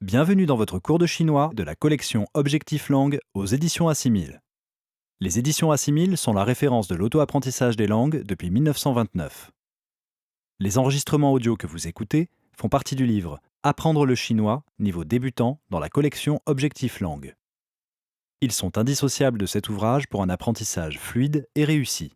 Bienvenue dans votre cours de chinois de la collection Objectif Langue aux éditions Assimil. Les éditions Assimil sont la référence de l'auto-apprentissage des langues depuis 1929. Les enregistrements audio que vous écoutez font partie du livre Apprendre le chinois, niveau débutant, dans la collection Objectif Langue. Ils sont indissociables de cet ouvrage pour un apprentissage fluide et réussi.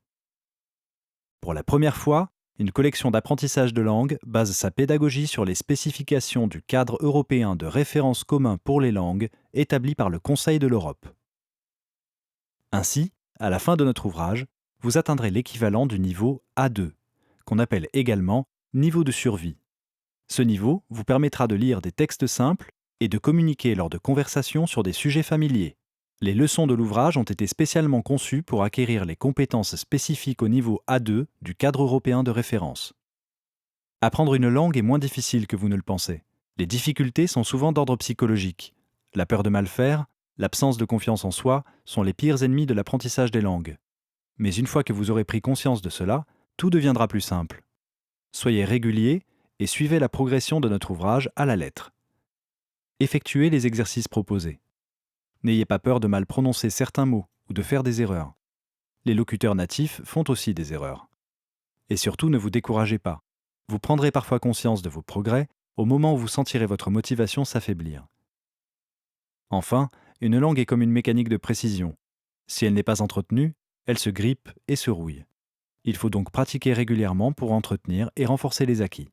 Pour la première fois, une collection d'apprentissage de langue base sa pédagogie sur les spécifications du cadre européen de référence commun pour les langues établi par le Conseil de l'Europe. Ainsi, à la fin de notre ouvrage, vous atteindrez l'équivalent du niveau A2, qu'on appelle également niveau de survie. Ce niveau vous permettra de lire des textes simples et de communiquer lors de conversations sur des sujets familiers. Les leçons de l'ouvrage ont été spécialement conçues pour acquérir les compétences spécifiques au niveau A2 du cadre européen de référence. Apprendre une langue est moins difficile que vous ne le pensez. Les difficultés sont souvent d'ordre psychologique. La peur de mal faire, l'absence de confiance en soi sont les pires ennemis de l'apprentissage des langues. Mais une fois que vous aurez pris conscience de cela, tout deviendra plus simple. Soyez régulier et suivez la progression de notre ouvrage à la lettre. Effectuez les exercices proposés. N'ayez pas peur de mal prononcer certains mots ou de faire des erreurs. Les locuteurs natifs font aussi des erreurs. Et surtout, ne vous découragez pas. Vous prendrez parfois conscience de vos progrès au moment où vous sentirez votre motivation s'affaiblir. Enfin, une langue est comme une mécanique de précision. Si elle n'est pas entretenue, elle se grippe et se rouille. Il faut donc pratiquer régulièrement pour entretenir et renforcer les acquis.